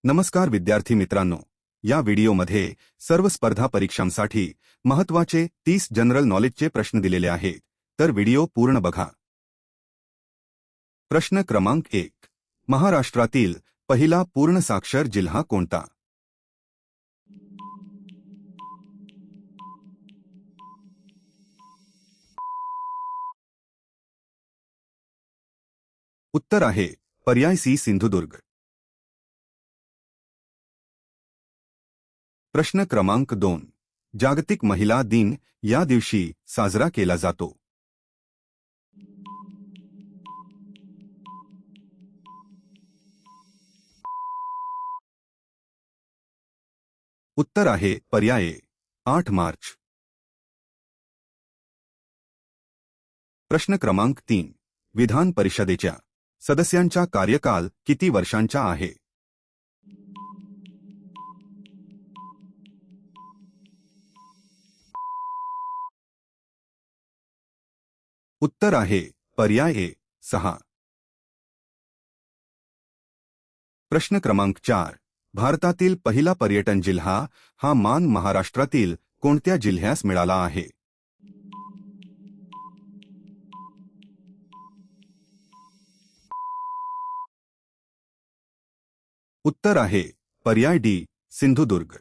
नमस्कार विद्यार्थी मित्रांनो, या व्हिडिओमध्ये सर्व स्पर्धा परीक्षांसाठी महत्त्वाचे 30 जनरल नॉलेजचे प्रश्न दिलेले आहेत, तर व्हिडिओ पूर्ण बघा. प्रश्न क्रमांक 1. महाराष्ट्रातील पहिला पूर्ण साक्षर जिल्हा कोणता? उत्तर आहे पर्याय सी सिंधुदुर्ग. प्रश्न क्रमांक 2. जागतिक महिला दिन या दिवशी साजरा केला जातो. उत्तर आहे पर्याय 8 मार्च. प्रश्न क्रमांक 3. विधान परिषदेच्या सदस्यांचा कार्यकाल किती वर्षांचा आहे? उत्तर आहे पर्याय ए 6. प्रश्न क्रमांक 4. भारतातील पहिला पर्यटन जिल्हा हा मान महाराष्ट्रातील कोणत्या जिल्ह्यास मिळाला आहे? उत्तर आहे पर्याय डी सिंधुदुर्ग.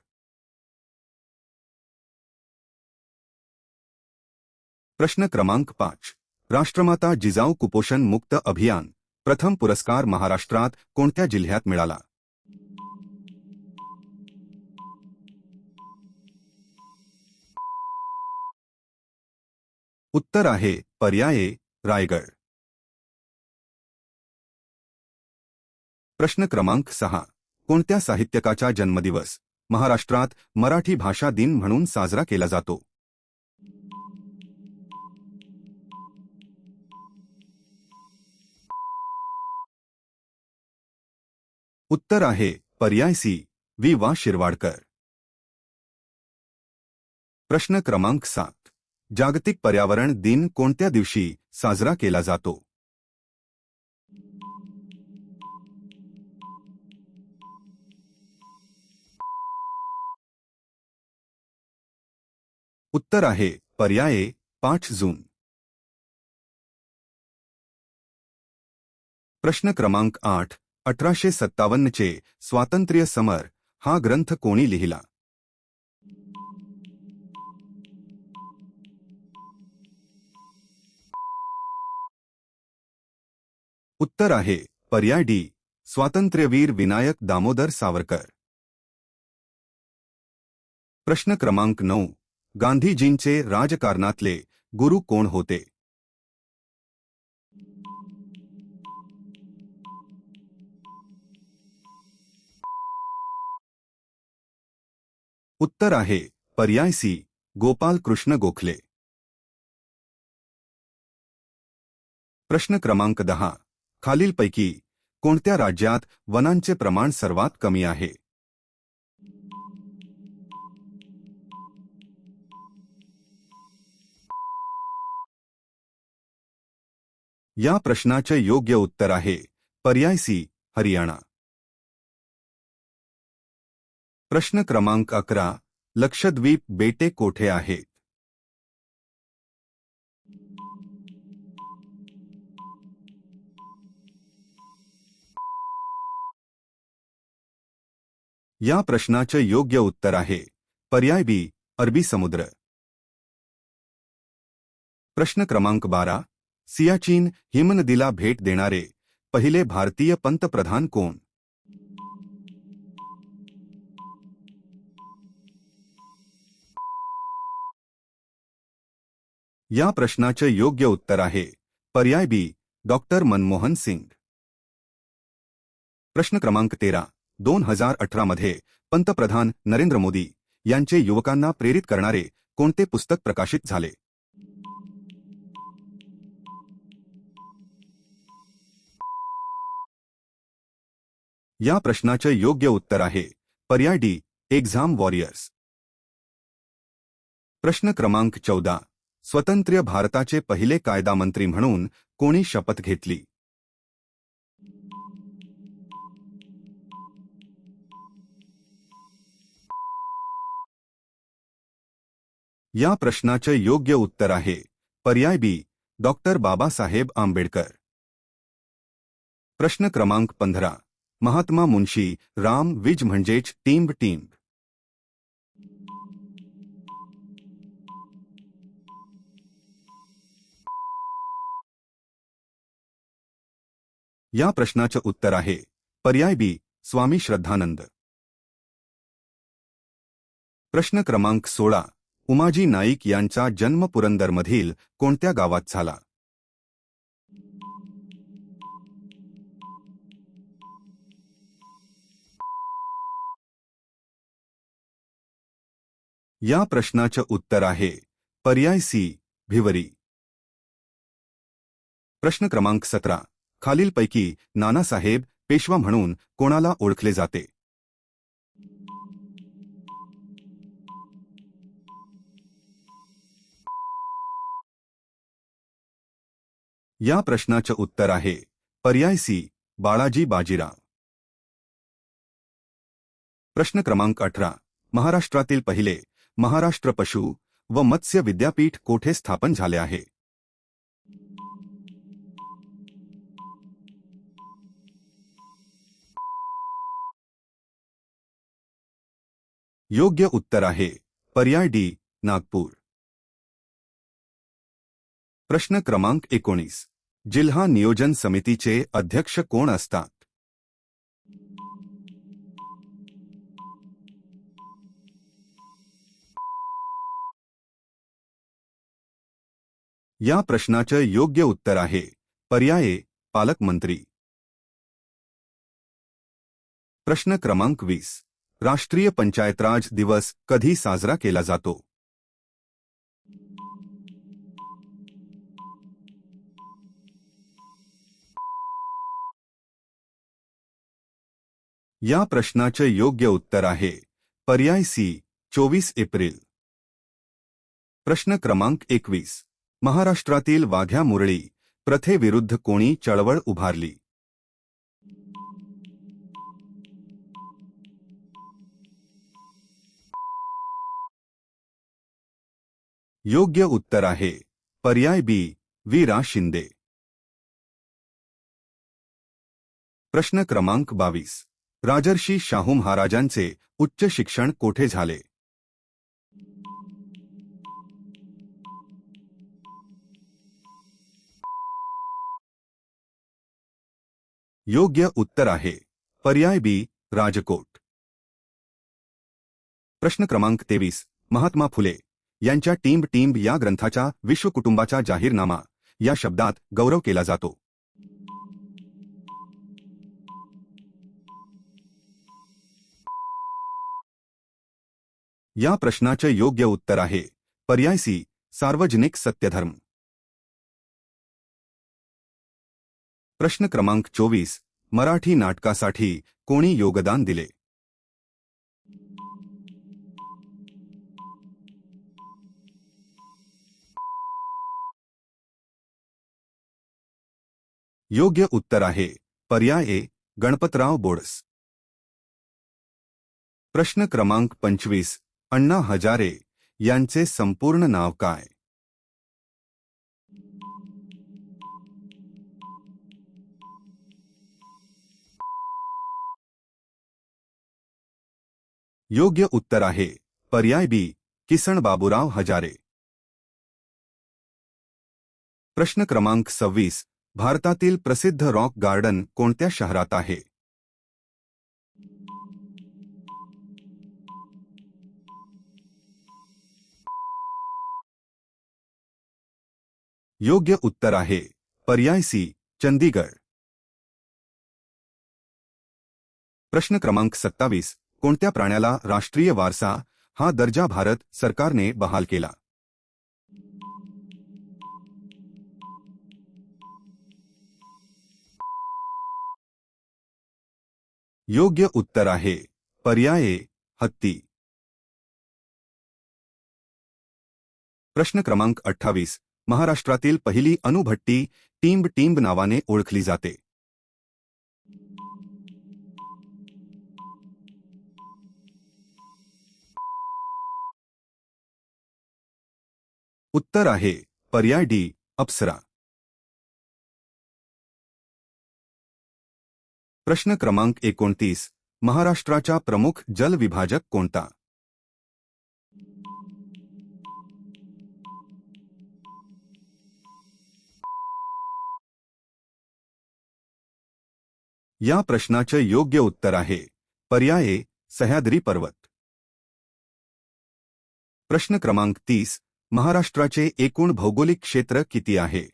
प्रश्न क्रमांक 5. राष्ट्रमाता जिजाऊ कुपोषण मुक्त अभियान प्रथम पुरस्कार महाराष्ट्रात कोणत्या जिल्ह्यात मिळाला? उत्तर आहे पर्याय ए रायगड. प्रश्न क्रमांक 6. कोणत्या साहित्यकाचा जन्मदिवस महाराष्ट्रात मराठी भाषा दिन म्हणून साजरा केला जातो? उत्तर आहे पर्याय सी वी वा शिरवाडकर. प्रश्न क्रमांक 7. जागतिक पर्यावरण दिन कोणत्या दिवशी साजरा केला जातो? उत्तर आहे पर्याय ए 5 जून. प्रश्न क्रमांक 8. 1857 चे स्वातंत्र्य समर हा ग्रंथ कोणी लिहिला? उत्तर आहे पर्याय डी स्वातंत्र्यवीर विनायक दामोदर सावरकर. प्रश्न क्रमांक 9. गांधीजींचे राजकारणातले गुरु कोण होते? उत्तर आहे पर्याय सी गोपाल कृष्ण गोखले. प्रश्न क्रमांक 10. खालीलपैकी कोणत्या राज्यात वनांचे प्रमाण सर्वात कमी आहे? या प्रश्नाचे योग्य उत्तर आहे पर्याय सी हरियाणा. प्रश्न क्रमांक 11. लक्षद्वीप बेटे कोठे आहेत? या प्रश्नाचे योग्य उत्तर आहे पर्याय बी अरबी समुद्र. प्रश्न क्रमांक 12. सियाचीन हिमनदीला भेट देणारे पहिले भारतीय पंतप्रधान कोण? या प्रश्नाचे योग्य उत्तर आहे पर्याय बी डॉक्टर मनमोहन सिंग. प्रश्न क्रमांक 13. 2018 मध्ये पंतप्रधान नरेंद्र मोदी यांचे युवकांना प्रेरित करणारे कोणते पुस्तक प्रकाशित झाले? या प्रश्नाचे योग्य उत्तर आहे पर्याय डी एक्झाम वॉरियर्स. प्रश्न क्रमांक 14. स्वतंत्र भारताचे पहिले कायदा मंत्री म्हणून कोणी शपथ घेतली? या प्रश्नाचे योग्य उत्तर आहे पर्याय बी डॉक्टर बाबासाहेब आंबेडकर. प्रश्न क्रमांक 15. महात्मा मुंशी राम विज म्हणजेच टिंब टिंब. या प्रश्नाचे उत्तर आहे पर्याय बी स्वामी श्रद्धानंद. प्रश्न क्रमांक 16. उमाजी नाईक यांचा जन्म पुरंदरमधील कोणत्या गावात झाला? या प्रश्नाचे उत्तर आहे पर्याय सी भिवरी. प्रश्न क्रमांक 17. खालीलपैकी नानासाहेब पेशवा म्हणून कोणाला ओळखले जाते? या प्रश्नाचे उत्तर आहे पर्याय सी बाळाजी बाजीराव. प्रश्न क्रमांक 18. महाराष्ट्रातील पहिले महाराष्ट्र पशु व मत्स्य विद्यापीठ कोठे स्थापन झाले आहे? योग्य उत्तर आहे पर्याय डी नागपूर. प्रश्न क्रमांक 19. जिल्हा नियोजन समितीचे अध्यक्ष कोण असतात? या प्रश्नाचे योग्य उत्तर आहे पर्याय ए पालकमंत्री. प्रश्न क्रमांक 20. राष्ट्रीय पंचायतराज दिवस कधी साजरा केला जातो? या प्रश्नाचे योग्य उत्तर आहे पर्याय सी 24 एप्रिल. प्रश्न क्रमांक 21. महाराष्ट्रातील वाघ्या मुरळी प्रथेविरुद्ध कोणी चळवळ उभारली? योग्य उत्तर आहे पर्याय बी वीरा शिंदे. प्रश्न क्रमांक 22. राजर्षी शाहू महाराजांचे उच्च शिक्षण कोठे झाले? योग्य उत्तर आहे पर्याय बी राजकोट. प्रश्न क्रमांक 23. महात्मा फुले यांच्या टिंब टिंब या ग्रंथाचा विश्वकुटुंबाचा जाहीरनामा या शब्दात गौरव केला जातो? या प्रश्नाचे योग्य उत्तर आहे पर्याय सी सार्वजनिक सत्यधर्म. प्रश्न क्रमांक 24. मराठी नाटकासाठी कोणी योगदान दिले? योग्य उत्तर आहे पर्याय ए गणपतराव बोडस. प्रश्न क्रमांक 25. अण्णा हजारे यांचे संपूर्ण नाव काय? योग्य उत्तर आहे पर्याय बी किसन बाबूराव हजारे. प्रश्न क्रमांक 26. भारतातील प्रसिद्ध रॉक गार्डन कोणत्या शहरात आहे? योग्य उत्तर आहे पर्याय सी चंदीगड. प्रश्न क्रमांक 27. कोणत्या प्राण्याला राष्ट्रीय वारसा हा दर्जा भारत सरकारने बहाल केला? योग्य उत्तर आहे पर्याय ए हत्ती. प्रश्न क्रमांक 28. महाराष्ट्रातील पहिली अणुभट्टी टिंब टिंब नावाने ओळखली जाते? उत्तर आहे पर्याय डी अप्सरा. प्रश्न क्रमांक 29. महाराष्ट्राचा प्रमुख जलविभाजक कोणता? या प्रश्नाचे योग्य उत्तर आहे पर्याय ए सह्याद्री पर्वत. प्रश्न क्रमांक 30. महाराष्ट्राचे एकूण भौगोलिक क्षेत्र किती आहे?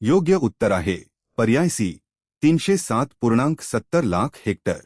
योग्य उत्तर आहे पर्याय सी 307.70 लाख हेक्टर.